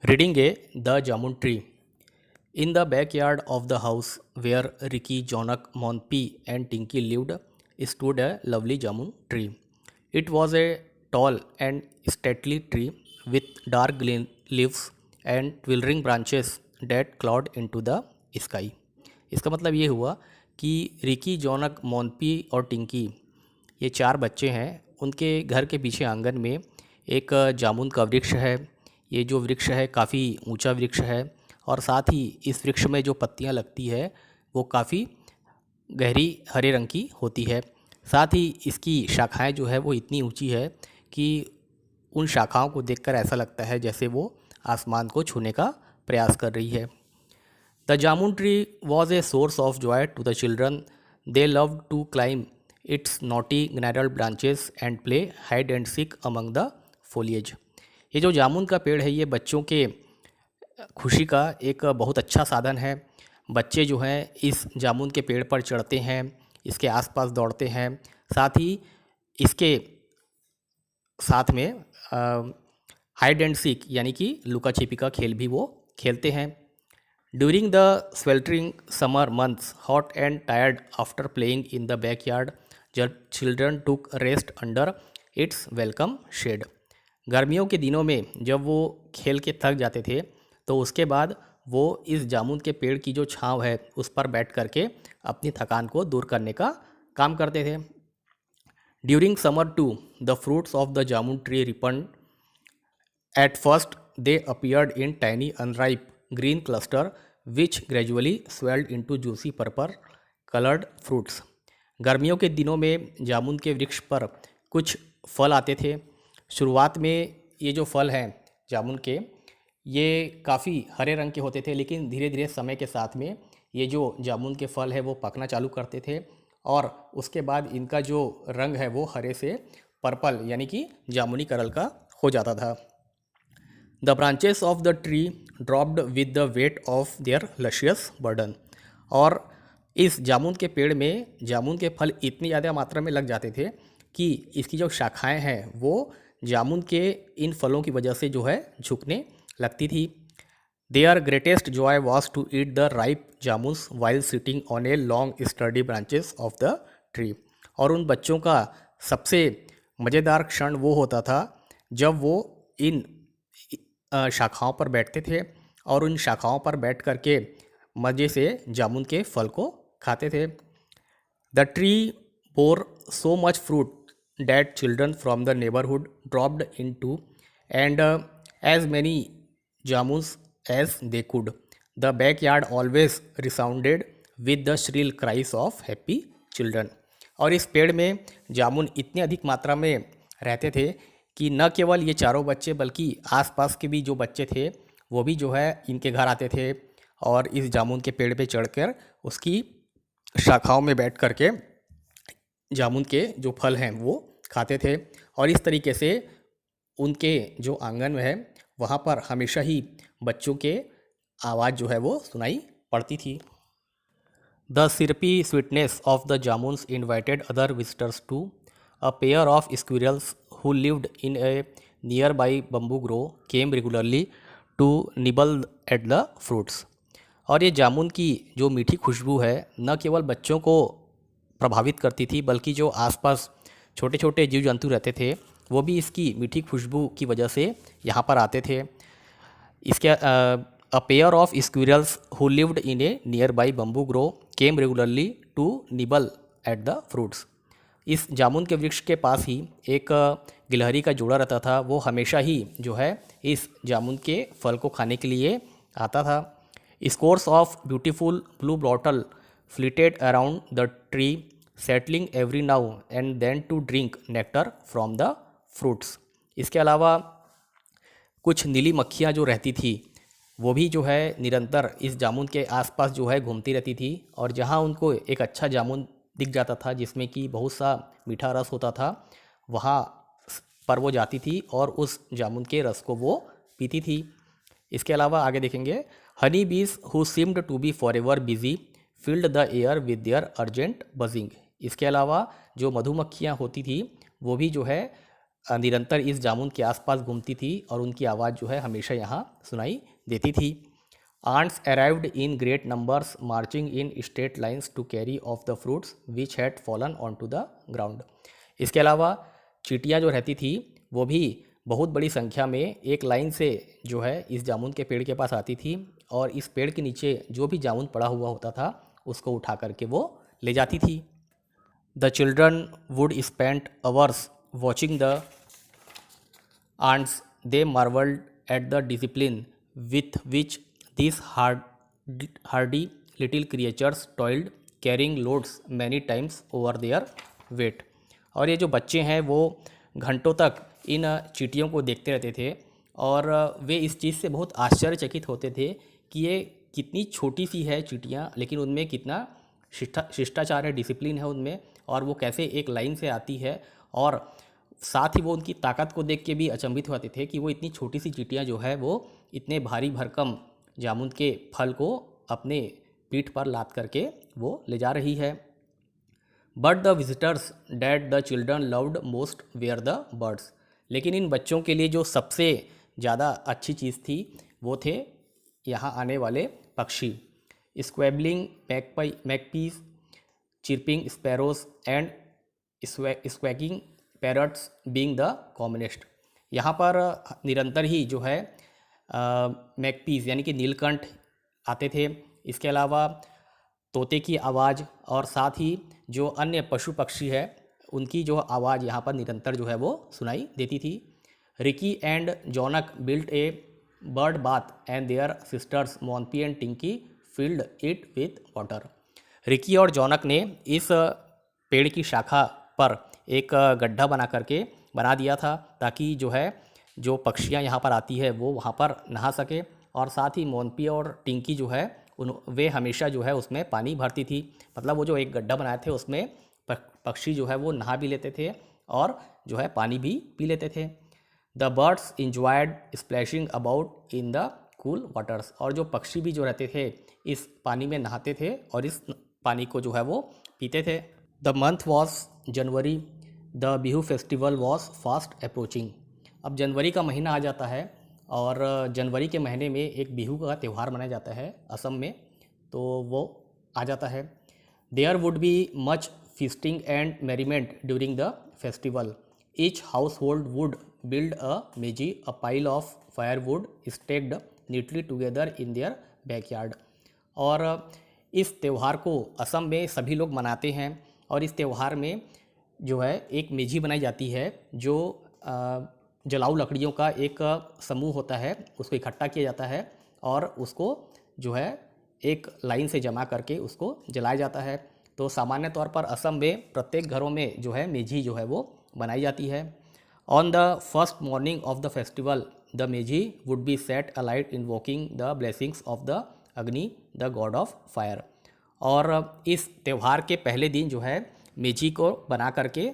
Reading a The Jamun Tree. In the backyard of the house where Ricky, Jonak, Monpy, and Tinky lived stood a lovely jamun tree. It was a tall and stately tree with dark green leaves and twinkling branches that clawed into the sky. इसका मतलब ये हुआ कि Ricky, जॉनक, Monpi और टिंकी ये चार बच्चे हैं। उनके घर के पीछे आंगन में एक जामुन का वृक्ष है। ये जो वृक्ष है काफ़ी ऊंचा वृक्ष है और साथ ही इस वृक्ष में जो पत्तियां लगती है वो काफ़ी गहरी हरे रंग की होती है। साथ ही इसकी शाखाएं जो है वो इतनी ऊंची है कि उन शाखाओं को देखकर ऐसा लगता है जैसे वो आसमान को छूने का प्रयास कर रही है। The jamun tree was a source of joy to the children. They love to climb its naughty gnarled branches and play hide and seek among the foliage। ये जो जामुन का पेड़ है ये बच्चों के खुशी का एक बहुत अच्छा साधन है। बच्चे जो हैं इस जामुन के पेड़ पर चढ़ते हैं, इसके आसपास दौड़ते हैं, साथ ही इसके साथ में हाइड एंड सीक यानी कि लुका छिपी का खेल भी वो खेलते हैं। During the sweltering summer months, hot and tired after playing in the backyard, the children took rest under its welcome shade। गर्मियों के दिनों में जब वो खेल के थक जाते थे तो उसके बाद वो इस जामुन के पेड़ की जो छांव है उस पर बैठ करके अपनी थकान को दूर करने का काम करते थे। During summer to the fruits of the jamun tree ripen. At first, they appeared in tiny, unripe green cluster, which gradually swelled into juicy purple colored fruits। गर्मियों के दिनों में जामुन के वृक्ष पर कुछ फल आते थे। शुरुआत में ये जो फल हैं जामुन के ये काफ़ी हरे रंग के होते थे, लेकिन धीरे धीरे समय के साथ में ये जो जामुन के फल है वो पकना चालू करते थे और उसके बाद इनका जो रंग है वो हरे से पर्पल यानी कि जामुनी कलर का हो जाता था। The branches of the tree dropped with the weight of their luscious burden. और इस जामुन के पेड़ में जामुन के फल इतनी ज़्यादा मात्रा में लग जाते थे कि इसकी जो शाखाएं हैं वो जामुन के इन फलों की वजह से जो है झुकने लगती थी। Their greatest joy was to eat the ripe jamuns while sitting on a long sturdy branches of the tree. और उन बच्चों का सबसे मज़ेदार क्षण वो होता था जब वो इन शाखाओं पर बैठते थे और उन शाखाओं पर बैठ करके मज़े से जामुन के फल को खाते थे। The tree bore so much fruit that children from the neighbourhood dropped in to and as many jamuns as they could. The back yard always resounded with the shrill cries of happy children. और इस पेड़ में जामुन इतनी अधिक मात्रा में रहते थे कि न केवल ये चारों बच्चे बल्कि आसपास के भी जो बच्चे थे वो भी जो है इनके घर आते थे और इस जामुन के पेड़ पे चढ़कर उसकी शाखाओं में बैठ करके जामुन के जो फल हैं वो खाते थे। और इस तरीके से उनके जो आंगन में है वहाँ पर हमेशा ही बच्चों के आवाज़ जो है वो सुनाई पड़ती थी। The syrupy sweetness of the jamuns invited other visitors too. A pair of squirrels who lived in a nearby bamboo grove came regularly to nibble at the fruits। और ये जामुन की जो मीठी खुशबू है न केवल बच्चों को प्रभावित करती थी बल्कि जो आसपास छोटे छोटे जीव जंतु रहते थे वो भी इसकी मीठी खुशबू की वजह से यहाँ पर आते थे। इसके a pair of squirrels who lived in a nearby bamboo grove came regularly to nibble at the fruits. इस जामुन के वृक्ष के पास ही एक गिलहरी का जोड़ा रहता था, वो हमेशा ही जो है इस जामुन के फल को खाने के लिए आता था। Scores of beautiful blue bottle flitted around the tree settling every now and then to drink nectar from the fruits. इसके अलावा कुछ नीली मक्खियाँ जो रहती थी वो भी जो है निरंतर इस जामुन के आसपास जो है घूमती रहती थी और जहाँ उनको एक अच्छा जामुन दिख जाता था जिसमें कि बहुत सा मीठा रस होता था वहाँ पर वो जाती थी और उस जामुन के रस को वो पीती थी। इसके अलावा आगे देखेंगे honey bees who seemed to be forever busy filled the air with their urgent buzzing. इसके अलावा जो मधुमक्खियाँ होती थी वो भी जो है निरंतर इस जामुन के आसपास घूमती थी और उनकी आवाज़ जो है हमेशा यहाँ सुनाई देती थी। Ants arrived in great numbers marching in straight lines to carry off the fruits which had fallen on to the ground. इसके अलावा चींटियाँ जो रहती थी वो भी बहुत बड़ी संख्या में एक लाइन से जो है इस जामुन के पेड़ के पास आती थी और इस पेड़ के नीचे जो भी जामुन पड़ा हुआ होता था उसको उठा करके वो ले जाती थी। The children would spend hours watching the ants. They marveled at the discipline with which these hardy little creatures toiled, carrying loads many times over their weight. और ये जो बच्चे हैं वो घंटों तक इन चींटियों को देखते रहते थे और वे इस चीज़ से बहुत आश्चर्यचकित होते थे कि ये कितनी छोटी सी है चींटियाँ, लेकिन उनमें कितना शिष्टाचार है, डिसिप्लिन है उनमें, और वो कैसे एक लाइन से आती है। और साथ ही वो उनकी ताकत को देख के भी अचंभित होते थे कि वो इतनी छोटी सी चींटियाँ जो है वो इतने भारी भरकम जामुन के फल को अपने पीठ पर लाद करके वो ले जा रही है। But the visitors that the children loved most were the birds. लेकिन इन बच्चों के लिए जो सबसे ज़्यादा अच्छी चीज़ थी वो थे यहाँ आने वाले पक्षी। Squabbling magpies, chirping sparrows and squawking parrots being the commonest. यहाँ पर निरंतर ही जो है मैकपीस यानी कि नीलकंठ आते थे। इसके अलावा तोते की आवाज़ और साथ ही जो अन्य पशु पक्षी है उनकी जो आवाज़ यहाँ पर निरंतर जो है वो सुनाई देती थी। Ricky and Jonak built a bird bath and their sisters Monpi and Tinki filled it with water. Ricky और जॉनक ने इस पेड़ की शाखा पर एक गड्ढा बना दिया था ताकि जो है जो पक्षियाँ यहाँ पर आती है वो वहाँ पर नहा सके, और साथ ही मोनपी और टिंकी जो है वे हमेशा जो है उसमें पानी भरती थी। मतलब वो जो एक गड्ढा बनाए थे उसमें पक्षी जो है वो नहा भी लेते थे और जो है पानी भी पी लेते थे। The birds enjoyed splashing about in the cool waters. और जो पक्षी भी जो रहते थे इस पानी में नहाते थे और इस पानी को जो है वो पीते थे। The month was January, the Bihu festival was fast approaching. अब जनवरी का महीना आ जाता है और जनवरी के महीने में एक बिहू का त्यौहार मनाया जाता है असम में, तो वो आ जाता है। There would be much feasting and merriment during the festival. Each household would build a meji, a pile of firewood stacked neatly together in their backyard. और इस त्यौहार को असम में सभी लोग मनाते हैं और इस त्यौहार में जो है एक मेजी बनाई जाती है जो जलाऊ लकड़ियों का एक समूह होता है, उसको इकट्ठा किया जाता है और उसको जो है एक लाइन से जमा करके उसको जलाया जाता है। तो सामान्य तौर पर असम में प्रत्येक घरों में जो है मेजी जो है वो बनाई जाती है। On the first morning of the festival the meji would be set alight invoking the blessings of the Agni the god of fire. और इस त्यौहार के पहले दिन जो है मेजी को बना करके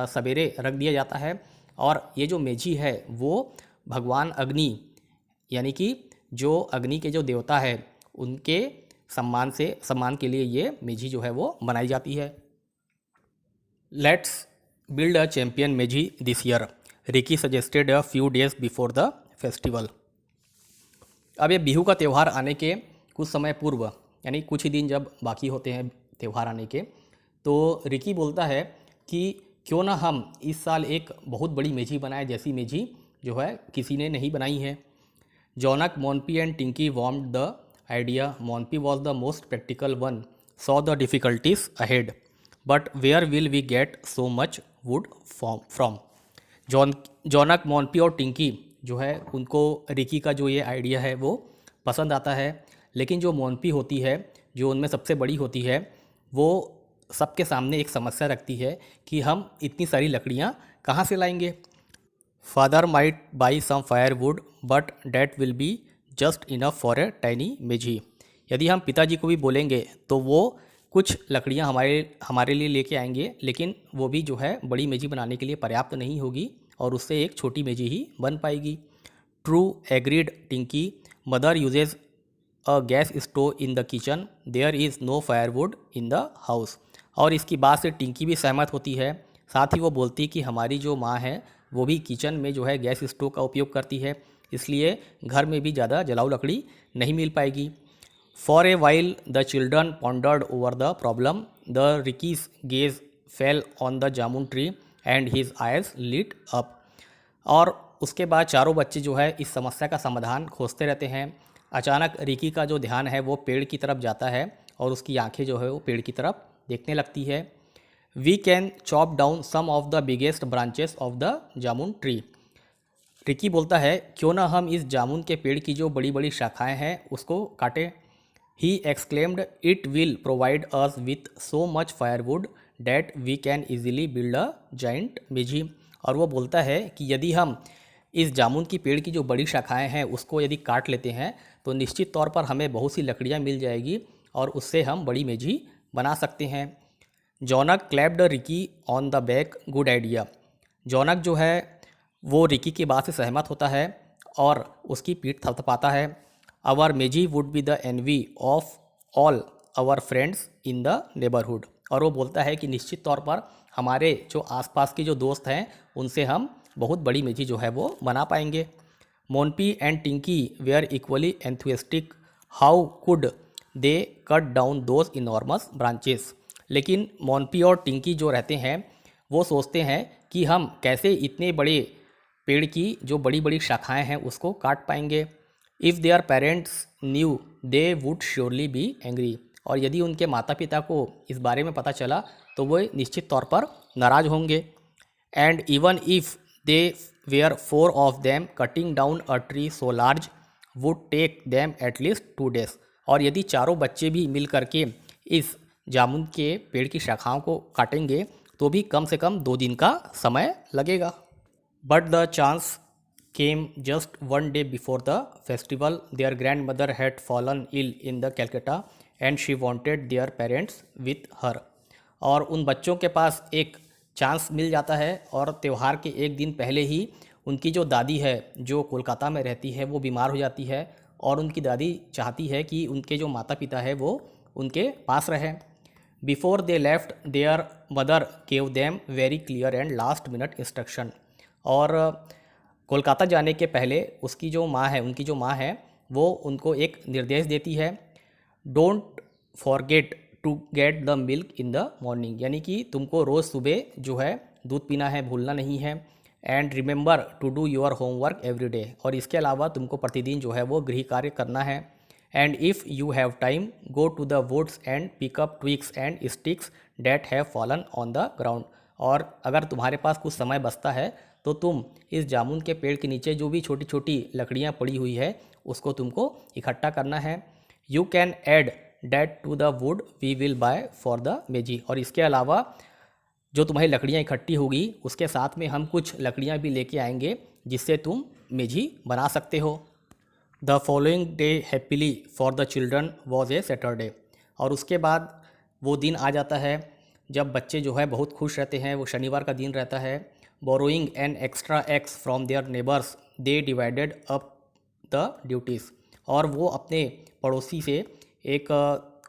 सवेरे रख दिया जाता है, और ये जो मेजी है वो भगवान अग्नि यानी कि जो अग्नि के जो देवता है उनके सम्मान के लिए ये मेजी जो है वो बनाई जाती है। लेट्स बिल्ड अ चैम्पियन मेजी this year, Ricky suggested a few days before the festival. अब ये बिहू का त्यौहार आने के कुछ समय पूर्व यानी कुछ ही दिन जब बाकी होते हैं त्यौहार आने के, तो रिकी बोलता है कि क्यों ना हम इस साल एक बहुत बड़ी मेजी बनाएं, जैसी मेजी जो है किसी ने नहीं बनाई है। Jonak, Monpi and Tinki warmed the idea. Monpi was the most practical one, saw the difficulties ahead, but where will we get so much wood from. Jonak, Monpi और टिंकी जो है उनको रिकी का जो ये आइडिया है वो पसंद आता है, लेकिन जो मोनपी होती है जो उनमें सबसे बड़ी होती है वो सबके सामने एक समस्या रखती है कि हम इतनी सारी लकड़ियाँ कहाँ से लाएंगे। Father might buy some firewood but that will be just enough for a tiny meji. यदि हम पिताजी को भी बोलेंगे तो वो कुछ लकड़ियाँ हमारे लिए लेके आएंगे, लेकिन वो भी जो है बड़ी मेजी बनाने के लिए पर्याप्त नहीं होगी और उससे एक छोटी मेजी ही बन पाएगी। True agreed Tinki, mother uses a gas stove in the kitchen, there is no firewood in the house. और इसकी बात से टिंकी भी सहमत होती है। साथ ही वो बोलती कि हमारी जो माँ है वो भी किचन में जो है गैस स्टोव का उपयोग करती है, इसलिए घर में भी ज़्यादा जलाऊ लकड़ी नहीं मिल पाएगी। For a while the children pondered over the problem, the Ricky's gaze fell on the jamun tree and his eyes lit up. और उसके बाद चारों बच्चे जो है इस समस्या का समाधान खोजते रहते हैं। अचानक रिकी का जो ध्यान है वो पेड़ की तरफ जाता है और उसकी आंखें जो है वो पेड़ की तरफ देखने लगती है। We can chop down some of the biggest branches of the jamun tree. Ricky बोलता है, क्यों ना हम इस जामुन के पेड़ की जो बड़ी बड़ी शाखाएं हैं उसको काटें। He exclaimed, it will provide us with so much firewood that we can easily build a giant meji. और वो बोलता है कि यदि हम इस जामुन की पेड़ की जो बड़ी शाखाएं हैं उसको यदि काट लेते हैं तो निश्चित तौर पर हमें बहुत सी लकड़ियां मिल जाएगी और उससे हम बड़ी मेजी बना सकते हैं। Jonak clapped Ricky on the back, good idea. Jonak जो है वो रिकी की बात से सहमत होता है और उसकी पीठ थपथपाता है। Our meji would be the envy of all our friends in the neighbourhood. और वो बोलता है कि निश्चित तौर पर हमारे जो आसपास के जो दोस्त हैं उनसे हम बहुत बड़ी मेजी जो है वो बना पाएंगे। Monpi and Tinki were equally enthusiastic, how could they cut down those enormous branches. लेकिन मोनपी और टिंकी जो रहते हैं वो सोचते हैं कि हम कैसे इतने बड़े पेड़ की जो बड़ी बड़ी शाखाएं हैं उसको काट पाएंगे। If their parents new they would surely be angry. और यदि उनके माता पिता को इस बारे में पता चला तो वो निश्चित तौर पर नाराज़ होंगे। And even if they were four of them, cutting down a tree so large would take them at least 2 days। और यदि चारों बच्चे भी मिल करके इस जामुन के पेड़ की शाखाओं को काटेंगे तो भी कम से कम 2 दिन का समय लगेगा। But the chance came just 1 day before the festival. Their grandmother had fallen ill in the Calcutta and she wanted their parents with her. और उन बच्चों के पास एक चांस मिल जाता है और त्यौहार के एक दिन पहले ही उनकी जो दादी है जो कोलकाता में रहती है वो बीमार हो जाती है और उनकी दादी चाहती है कि उनके जो माता पिता है वो उनके पास रहें। Before they left there mother gave them very clear and last minute instruction. और कोलकाता जाने के पहले उसकी जो माँ है उनकी जो माँ है वो उनको एक निर्देश देती है, don't forget to get the milk in the morning. यानी कि तुमको रोज़ सुबह जो है दूध पीना है, भूलना नहीं है। And remember to do your homework every day. और इसके अलावा तुमको प्रतिदिन जो है वो गृह कार्य करना है। And if you have time go to the woods and pick up twigs and sticks that have fallen on the ground. और अगर तुम्हारे पास कुछ समय बचता है तो तुम इस जामुन के पेड़ के नीचे जो भी छोटी छोटी लकड़ियाँ पड़ी हुई है उसको तुमको इकट्ठा करना है। You can add that to the wood we will buy for the meji. और इसके अलावा जो तुम्हारी लकड़ियाँ इकट्ठी होगी उसके साथ में हम कुछ लकड़ियाँ भी लेके आएंगे जिससे तुम मेजी बना सकते हो। The following day happily for the children was a Saturday. और उसके बाद वो दिन आ जाता है जब बच्चे जो है बहुत खुश रहते हैं। वो शनिवार का दिन रहता है। Borrowing an extra axe from their neighbours they divided up the duties. और वो अपने पड़ोसी से एक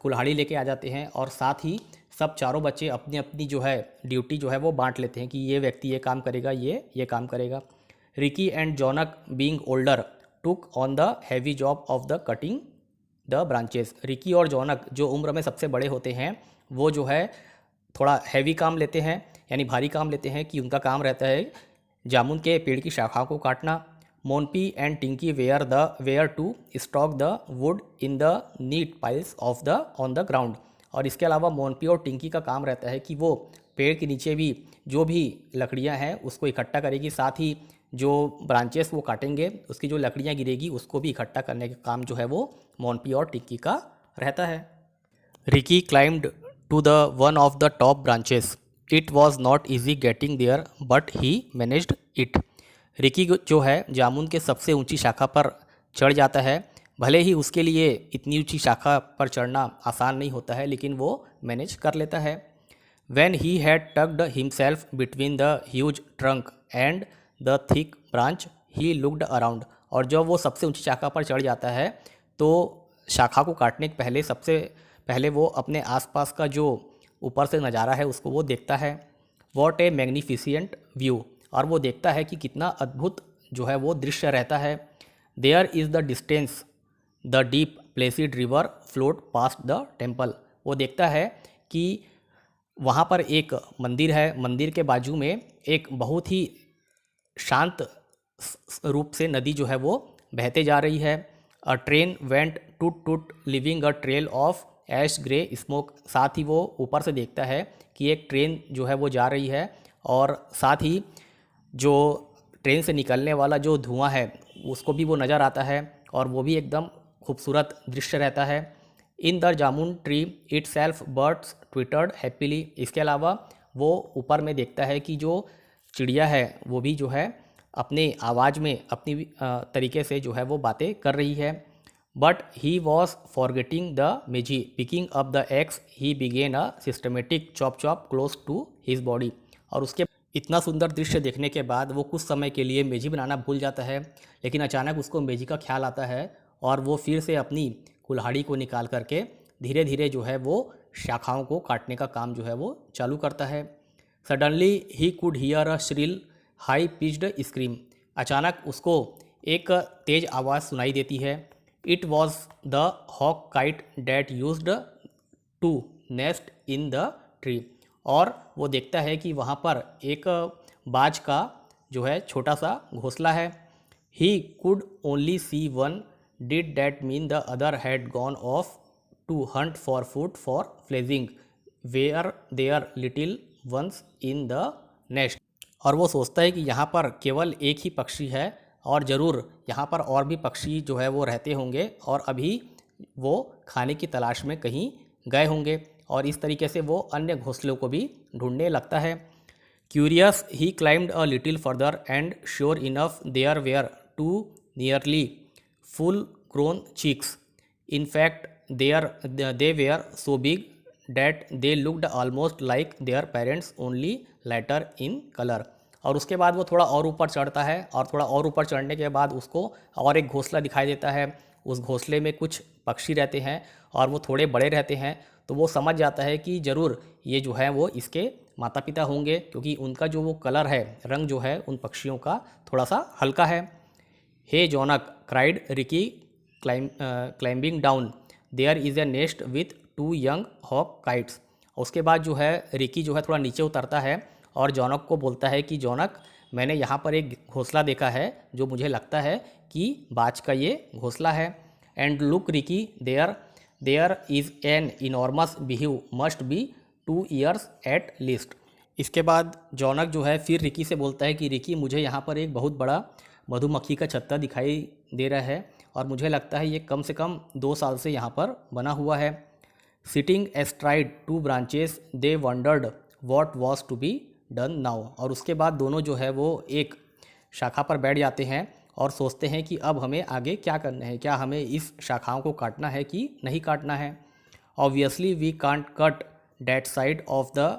कुल्हाड़ी लेके आ जाते हैं और साथ ही सब चारों बच्चे अपनी अपनी जो है ड्यूटी जो है वो बांट लेते हैं कि ये व्यक्ति ये काम करेगा, ये काम करेगा। Ricky and Jonak being older took on the heavy job of the cutting the branches. Ricky और जॉनक जो उम्र में सबसे बड़े होते हैं वो जो है थोड़ा हैवी काम लेते हैं, यानी भारी काम लेते हैं कि उनका काम रहता है जामुन के पेड़ की शाखाओं को काटना। Monpi and Tinki were to stock the wood in the neat piles of the on the ground. और इसके अलावा मोनपी और टिंकी का काम रहता है कि वो पेड़ के नीचे भी जो भी लकड़ियां हैं उसको इकट्ठा करेगी, साथ ही जो ब्रांचेस वो काटेंगे उसकी जो लकड़ियां गिरेगी उसको भी इकट्ठा करने का काम जो है वो मोनपी और टिंकी का रहता है। Ricky climbed to the one of the top branches. It was not easy getting there but he managed it. Ricky जो है जामुन के सबसे ऊंची शाखा पर चढ़ जाता है। भले ही उसके लिए इतनी ऊंची शाखा पर चढ़ना आसान नहीं होता है लेकिन वो मैनेज कर लेता है। When he had tucked himself between the huge trunk and the thick branch, he looked around। और जब वो सबसे ऊंची शाखा पर चढ़ जाता है तो शाखा को काटने के पहले सबसे पहले वो अपने आसपास का जो ऊपर से नज़ारा है उसको वो देखता है। What a magnificent view! और वो देखता है कि कितना अद्भुत जो है वो दृश्य रहता है। There is the distance the deep placid river float past the temple. वो देखता है कि वहाँ पर एक मंदिर है, मंदिर के बाजू में एक बहुत ही शांत रूप से नदी जो है वो बहते जा रही है। अ train went toot toot leaving a trail of ash grey smoke. साथ ही वो ऊपर से देखता है कि एक ट्रेन जो है वो जा रही है और साथ ही जो ट्रेन से निकलने वाला जो धुआं है उसको भी वो नज़र आता है और वो भी एकदम खूबसूरत दृश्य रहता है। In the jamun tree itself birds twittered happily. इसके अलावा वो ऊपर में देखता है कि जो चिड़िया है वो भी जो है अपने आवाज़ में अपनी तरीके से जो है वो बातें कर रही है। But he was forgetting the meji picking up the axe he began a systematic chop chop close to his body. और उसके इतना सुंदर दृश्य देखने के बाद वो कुछ समय के लिए मेजी बनाना भूल जाता है, लेकिन अचानक उसको मेजी का ख्याल आता है और वो फिर से अपनी कुल्हाड़ी को निकाल करके धीरे धीरे जो है वो शाखाओं को काटने का काम जो है वो चालू करता है। Suddenly he could hear a shrill high pitched scream. अचानक उसको एक तेज आवाज़ सुनाई देती है। It was the hawk kite that used to nest in the tree. और वो देखता है कि वहाँ पर एक बाज का जो है छोटा सा घोंसला है। He could only see one. Did that mean the other had gone off to hunt for food for fledgling were there little ones in the nest. और वो सोचता है कि यहाँ पर केवल एक ही पक्षी है और ज़रूर यहाँ पर और भी पक्षी जो है वो रहते होंगे और अभी वो खाने की तलाश में कहीं गए होंगे। और इस तरीके से वो अन्य घोंसलों को भी ढूंढने लगता है। Curious he climbed a little further and sure enough there were two nearly full grown chicks. In fact, they were so big that they looked almost like their parents, only lighter in color. और उसके बाद वो थोड़ा और ऊपर चढ़ता है और थोड़ा और ऊपर चढ़ने के बाद उसको और एक घोंसला दिखाई देता है। उस घोंसले में कुछ पक्षी रहते हैं और वो थोड़े बड़े रहते हैं, तो वो समझ जाता है कि ज़रूर ये जो है वो इसके माता पिता होंगे, क्योंकि उनका जो वो कलर है, रंग जो है उन पक्षियों का थोड़ा सा हल्का है। Hey Jonak cried Ricky climbing down, there is a nest with two young hawk kites. उसके बाद जो है रिकी जो है थोड़ा नीचे उतरता है और जॉनक को बोलता है कि जॉनक, मैंने यहाँ पर एक घोंसला देखा है जो मुझे लगता है कि बाज का ये घोंसला है। And look Ricky, there is an enormous beehive must be 2 years at least. इसके बाद जॉनक जो है फिर रिकी से बोलता है कि रिकी, मुझे यहाँ पर एक बहुत बड़ा मधुमक्खी का छत्ता दिखाई दे रहा है और मुझे लगता है ये कम से कम 2 साल से यहाँ पर बना हुआ है। Sitting astride 2 branches they wondered what was to be done now. और उसके बाद दोनों जो है वो एक शाखा पर बैठ जाते हैं और सोचते हैं कि अब हमें आगे क्या करना है, क्या हमें इस शाखाओं को काटना है कि नहीं काटना है। Obviously we can't cut that side of the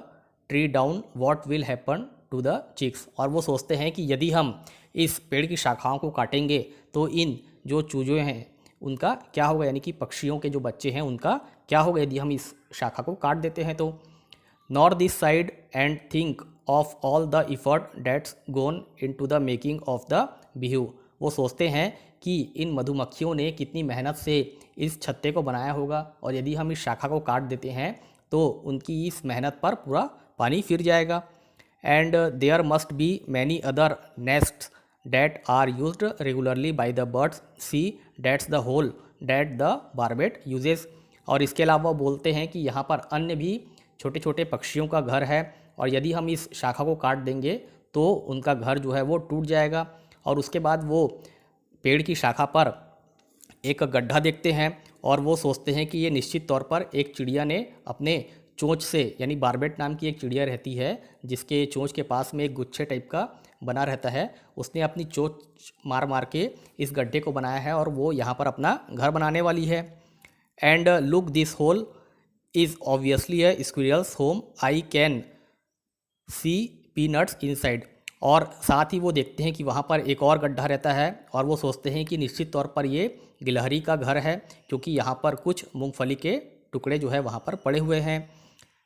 tree down, what will happen to the chicks. और वो सोचते हैं कि यदि हम इस पेड़ की शाखाओं को काटेंगे तो इन जो चूजे हैं उनका क्या होगा, यानी कि पक्षियों के जो बच्चे हैं उनका क्या होगा यदि हम इस शाखा को काट देते हैं तो। Nor this side and think of all the effort that's gone into the making of the Bihu. वो सोचते हैं कि इन मधुमक्खियों ने कितनी मेहनत से इस छत्ते को बनाया होगा और यदि हम इस शाखा को काट देते हैं तो उनकी इस मेहनत पर पूरा पानी फिर जाएगा। And there must be many other nests that are used regularly by the birds, see that's the hole that the barbet uses. और इसके अलावा बोलते हैं कि यहाँ पर अन्य भी छोटे छोटे पक्षियों का घर है और यदि हम इस शाखा को काट देंगे तो उनका घर जो है वो टूट जाएगा। और उसके बाद वो पेड़ की शाखा पर एक गड्ढा देखते हैं और वो सोचते हैं कि ये निश्चित तौर पर एक चिड़िया ने अपने चोंच से, यानी बार्बेट नाम की एक चिड़िया रहती है जिसके चोंच के पास में एक गुच्छे टाइप का बना रहता है, उसने अपनी चोंच मार मार के इस गड्ढे को बनाया है और वो यहाँ पर अपना घर बनाने वाली है। And look this hole is obviously a squirrel's home, I can see peanuts inside. और साथ ही वो देखते हैं कि वहाँ पर एक और गड्ढा रहता है और वो सोचते हैं कि निश्चित तौर पर ये गिलहरी का घर है, क्योंकि यहाँ पर कुछ मूंगफली के टुकड़े जो है वहाँ पर पड़े हुए हैं।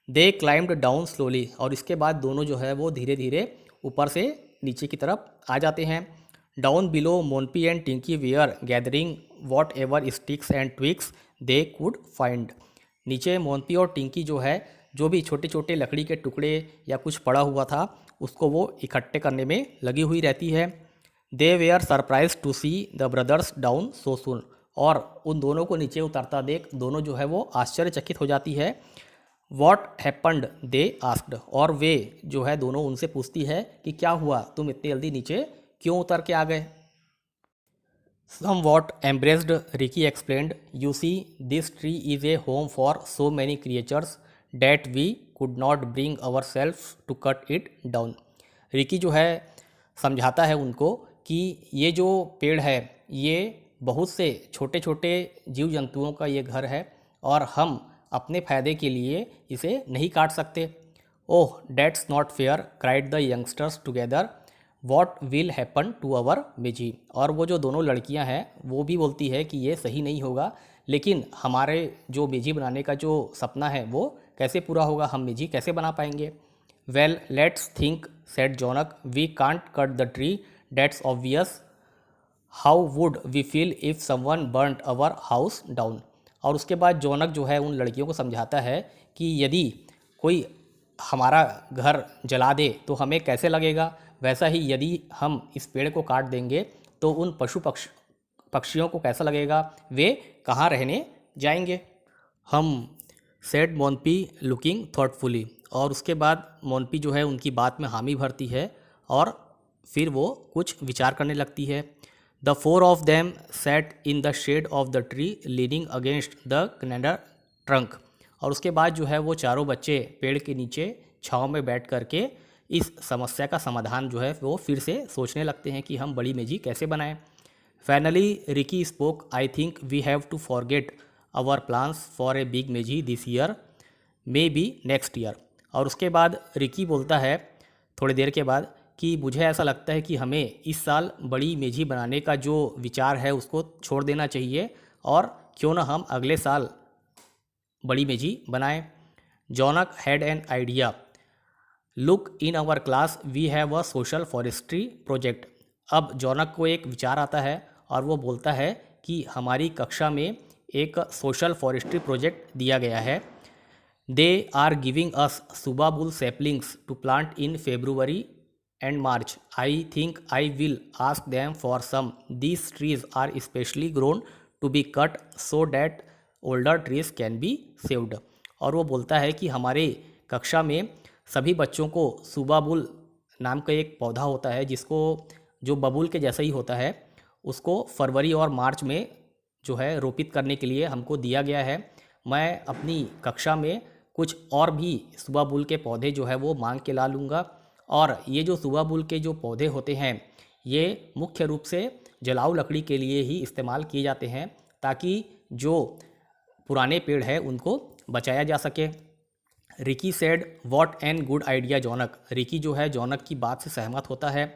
दे क्लाइम्ड डाउन स्लोली। और इसके बाद दोनों जो है वो धीरे धीरे ऊपर से नीचे की तरफ आ जाते हैं। Down below Monpi and Tinki were gathering whatever sticks and twigs they could find. नीचे मोनपी और टिंकी जो है जो भी छोटे छोटे लकड़ी के टुकड़े या कुछ पड़ा हुआ था उसको वो इकट्ठे करने में लगी हुई रहती है। They were surprise to see the brothers down so soon. और उन दोनों को नीचे उतरता देख दोनों जो है वो आश्चर्यचकित हो जाती है। What happened they asked. और वे जो है दोनों उनसे पूछती है कि क्या हुआ, तुम इतनी जल्दी नीचे क्यों उतर के आ गए। Somewhat embraced, Ricky explained, "You see, this tree is a home for so many creatures that we could not bring ourselves to cut it down." Ricky जो है समझाता है उनको कि ये जो पेड़ है ये बहुत से छोटे छोटे जीव जंतुओं का ये घर है और हम अपने फ़ायदे के लिए इसे नहीं काट सकते। Oh that's not fair, cried the youngsters together, what will happen to our meji. और वो जो दोनों लड़कियां हैं वो भी बोलती है कि ये सही नहीं होगा, लेकिन हमारे जो मेजी बनाने का जो सपना है वो कैसे पूरा होगा, हम मेजी कैसे बना पाएंगे। Well let's think said Jonak, we can't cut the tree, that's obvious, how would we feel if someone burnt our house down. और उसके बाद जॉनक जो है उन लड़कियों को समझाता है कि यदि कोई हमारा घर जला दे तो हमें कैसे लगेगा, वैसा ही यदि हम इस पेड़ को काट देंगे तो उन पक्षियों को कैसा लगेगा, वे कहाँ रहने जाएंगे। हम सेड मोनपी लुकिंग थॉटफुली। और उसके बाद मोनपी जो है उनकी बात में हामी भरती है और फिर वो कुछ विचार करने लगती है। The four of them sat in the shade of the tree leaning against the gnarled trunk. और उसके बाद जो है वो चारों बच्चे पेड़ के नीचे छाँव में बैठ करके इस समस्या का समाधान जो है वो फिर से सोचने लगते हैं कि हम बड़ी मेजी कैसे बनाएं। Finally Ricky spoke, I think we have to forget our plans for a big meji this year, maybe next year. और उसके बाद रिकी बोलता है थोड़ी देर के बाद कि मुझे ऐसा लगता है कि हमें इस साल बड़ी मेजी बनाने का जो विचार है उसको छोड़ देना चाहिए और क्यों ना हम अगले साल बड़ी मेजी बनाएं। Jonak had an idea, look in our class we have a social forestry project. अब जॉनक को एक विचार आता है और वो बोलता है कि हमारी कक्षा में एक सोशल फॉरेस्ट्री प्रोजेक्ट दिया गया है। They are giving us subabul saplings to plant in February and March, I think I will ask them for some, these trees are specially grown to be cut so that older trees can be saved. और वो बोलता है कि हमारे कक्षा में सभी बच्चों को सुबाबुल नाम का एक पौधा होता है जिसको जो बबूल के जैसा ही होता है उसको फरवरी और मार्च में जो है रोपित करने के लिए हमको दिया गया है। मैं अपनी कक्षा में कुछ और भी सुबाबुल के पौधे जो है वो मांग के ला लूँगा। और ये जो सुबाबुल के जो पौधे होते हैं ये मुख्य रूप से जलाऊ लकड़ी के लिए ही इस्तेमाल किए जाते हैं ताकि जो पुराने पेड़ हैं उनको बचाया जा सके। Ricky said, what an good idea Jonak. Ricky जो है जॉनक की बात से सहमत होता है।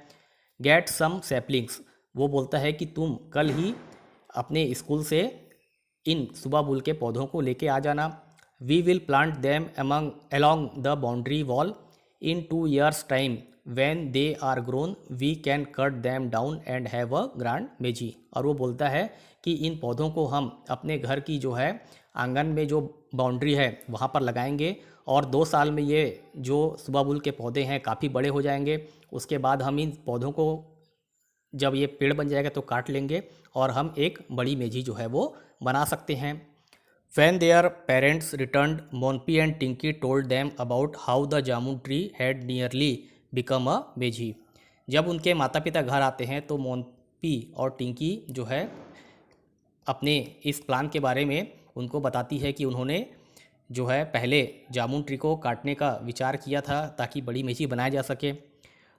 गेट सम सैपलिंग्स, वो बोलता है कि तुम कल ही अपने स्कूल से इन सुबाबुल के पौधों को लेके आ जाना। We will plant them along the boundary wall in 2 years time, when they are grown we can cut them down and have a grand meji. और वो बोलता है कि इन पौधों को हम अपने घर की जो है आंगन में जो बाउंड्री है वहाँ पर लगाएंगे और 2 साल में ये जो सुबाबुल के पौधे हैं काफ़ी बड़े हो जाएंगे। उसके बाद हम इन पौधों को जब ये पेड़ बन जाएगा तो काट लेंगे और हम एक बड़ी मेजी जो है वो बना सकते हैं। When their parents returned, Monpy and Tinky told them about how the jamun tree had nearly become a मेजी। जब उनके माता पिता घर आते हैं तो मोनपी और टिंकी जो है अपने इस प्लान के बारे में उनको बताती है कि उन्होंने जो है पहले जामुन ट्री को काटने का विचार किया था ताकि बड़ी मेजी बनाया जा सके।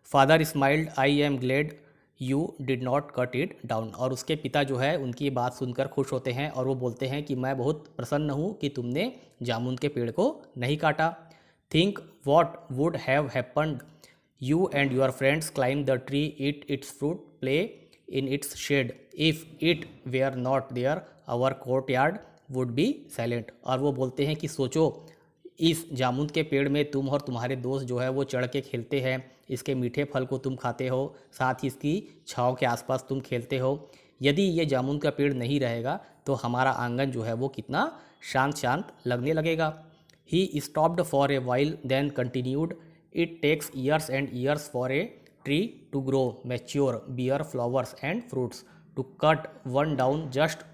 Father smiled, I am Glade you did not cut it down. और उसके पिता जो है उनकी बात सुनकर खुश होते हैं और वो बोलते हैं कि मैं बहुत प्रसन्न हूँ कि तुमने जामुन के पेड़ को नहीं काटा। Think what would have happened, you and your friends climb the tree, eat its fruit, play in its shade, if it were not there our courtyard would be silent. और वो बोलते हैं कि सोचो इस जामुन के पेड़ में तुम और तुम्हारे दोस्त जो है वो चढ़ के खेलते हैं, इसके मीठे फल को तुम खाते हो, साथ ही इसकी छाँव के आसपास तुम खेलते हो। यदि ये जामुन का पेड़ नहीं रहेगा तो हमारा आंगन जो है वो कितना शांत शांत लगने लगेगा। He stopped for a while then continued, it takes years and years for a tree to grow mature bear flowers and fruits, to cut one down just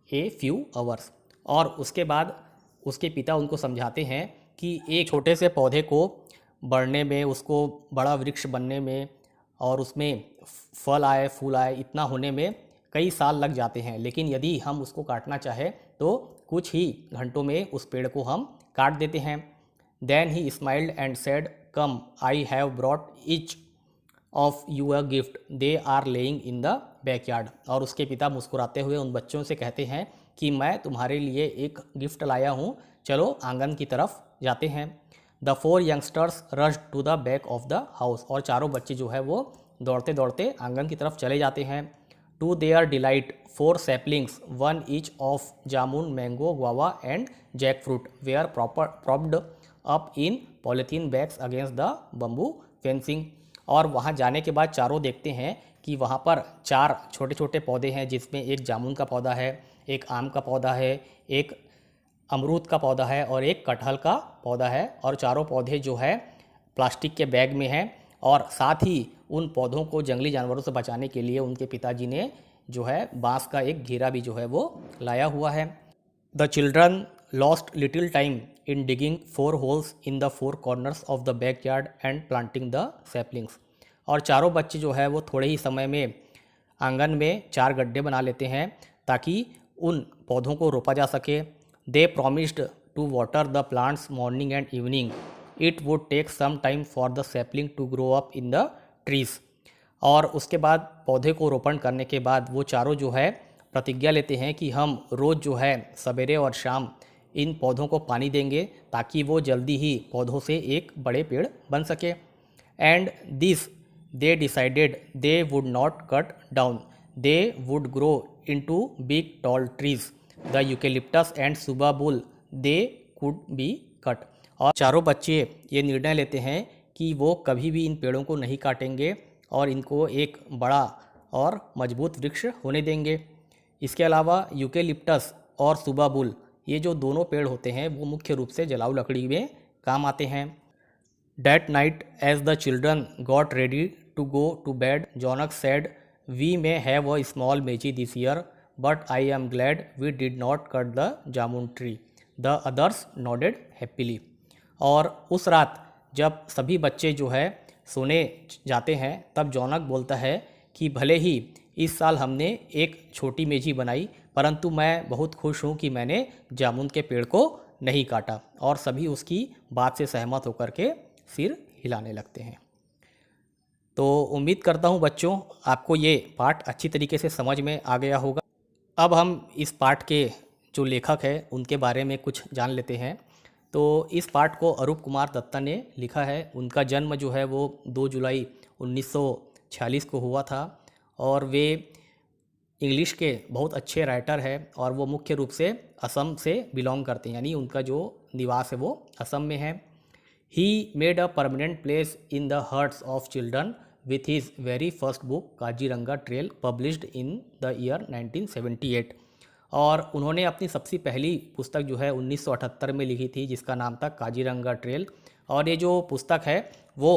a few hours. और उसके बाद उसके पिता उनको समझाते हैं कि एक छोटे से पौधे को बढ़ने में, उसको बड़ा वृक्ष बनने में और उसमें फल आए फूल आए इतना होने में कई साल लग जाते हैं, लेकिन यदि हम उसको काटना चाहें तो कुछ ही घंटों में उस पेड़ को हम काट देते हैं। Then he smiled and said, come I have brought each of you a gift, they are laying in the backyard. और उसके पिता मुस्कुराते हुए उन बच्चों से कहते हैं कि मैं तुम्हारे लिए एक गिफ्ट लाया हूँ, चलो आंगन की तरफ जाते हैं। The four youngsters rushed to the back of the house. और चारों बच्चे जो है वो दौड़ते दौड़ते आंगन की तरफ चले जाते हैं। To their delight, four saplings, one each of jamun, mango, guava and jackfruit were propped up in polythene bags against the bamboo fencing. और वहाँ जाने के बाद चारों देखते हैं कि वहाँ पर चार छोटे छोटे पौधे हैं, जिसमें एक जामुन का पौधा है, एक आम का पौधा है, एक अमरूद का पौधा है और एक कटहल का पौधा है। और चारों पौधे जो है प्लास्टिक के बैग में हैं। और साथ ही उन पौधों को जंगली जानवरों से बचाने के लिए उनके पिताजी ने जो है बांस का एक घेरा भी जो है वो लाया हुआ है। The children lost little time in digging four holes in the four corners of the backyard and planting the saplings. और चारों बच्चे जो है वो थोड़े ही समय में आंगन में चार गड्ढे बना लेते हैं ताकि उन पौधों को रोपा जा सके। They promised to water the plants morning and evening, it would take some time for the sapling to grow up in the trees. और उसके बाद पौधे को रोपण करने के बाद वो चारों जो है प्रतिज्ञा लेते हैं कि हम रोज़ जो है सवेरे और शाम इन पौधों को पानी देंगे ताकि वो जल्दी ही पौधों से एक बड़े पेड़ बन सके। And this they decided they would not cut down, they would grow into big tall trees, the eucalyptus and subabul they could be cut. और चारों बच्चे ये निर्णय लेते हैं कि वो कभी भी इन पेड़ों को नहीं काटेंगे और इनको एक बड़ा और मजबूत वृक्ष होने देंगे। इसके अलावा यूकेलिप्टस और सुबाबुल ये जो दोनों पेड़ होते हैं वो मुख्य रूप से जलाऊ लकड़ी में काम आते हैं। That night, as the children got ready to go to bed, Jonak said, "We may have a small Meiji this year, but I am glad we did not cut the jamun tree." The others nodded happily. और उस रात जब सभी बच्चे जो है सोने जाते हैं तब जौनक बोलता है कि भले ही इस साल हमने एक छोटी मेजी बनाई, परंतु मैं बहुत खुश हूँ कि मैंने जामुन के पेड़ को नहीं काटा। और सभी उसकी बात से सहमत होकर के सिर हिलाने लगते हैं। तो उम्मीद करता हूँ बच्चों आपको ये पाठ अच्छी तरीके से समझ में आ गया होगा। अब हम इस पाठ के जो लेखक है उनके बारे में कुछ जान लेते हैं। तो इस पाठ को अरूप कुमार दत्ता ने लिखा है। उनका जन्म जो है वो 2 जुलाई 1946 को हुआ था और वे इंग्लिश के बहुत अच्छे राइटर हैं और वो मुख्य रूप से असम से बिलोंग करते हैं, यानी उनका जो निवास है वो असम में है। He made a permanent place in the hearts of children with his very first book Kaziranga trail published in the year 1978। और उन्होंने अपनी सबसे पहली पुस्तक जो है 1978 में लिखी थी जिसका नाम था काजीरंगा ट्रेल। और ये जो पुस्तक है वो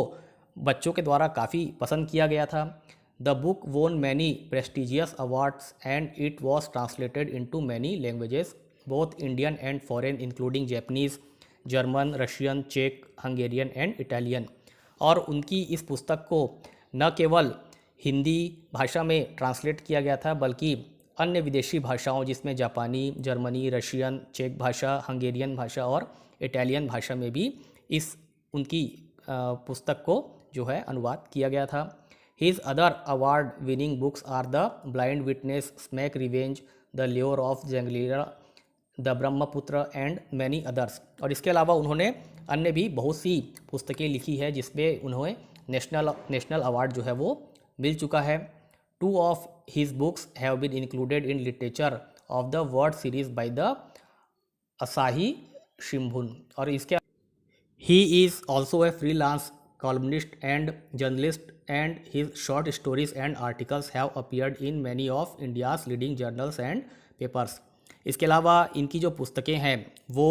बच्चों के द्वारा काफ़ी पसंद किया गया था। The book won many prestigious awards and it was translated into many languages both Indian and foreign including Japanese, German, Russian, चेक, हंगेरियन एंड इटालियन। और उनकी इस पुस्तक को न केवल हिंदी भाषा में ट्रांसलेट किया गया था बल्कि अन्य विदेशी भाषाओं जिसमें जापानी, जर्मनी, रशियन, चेक भाषा, हंगेरियन भाषा और इटालियन भाषा में भी इस उनकी पुस्तक को जो है अनुवाद किया गया था। His other award winning books are the blind witness, smack revenge, the lure of जंगलीरा, the Brahmaputra and many others. और इसके अलावा उन्होंने अन्य भी बहुत सी पुस्तकें लिखी है जिसमें उन्हें नेशनल अवार्ड जो है वो मिल चुका है। 2 of his books have been included in literature of the world series by the Asahi Shimbun. और इसके he is also a freelance columnist and journalist and his short stories and articles have appeared in many of India's leading journals and papers। इसके अलावा इनकी जो पुस्तकें हैं वो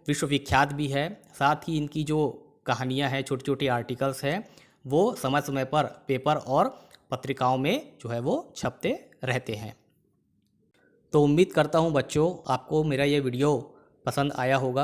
विश्वविख्यात भी है, साथ ही इनकी जो कहानियां हैं, छोटी छोटी आर्टिकल्स हैं, वो समय समय पर पेपर और पत्रिकाओं में जो है वो छपते रहते हैं। तो उम्मीद करता हूँ बच्चों आपको मेरा ये वीडियो पसंद आया होगा।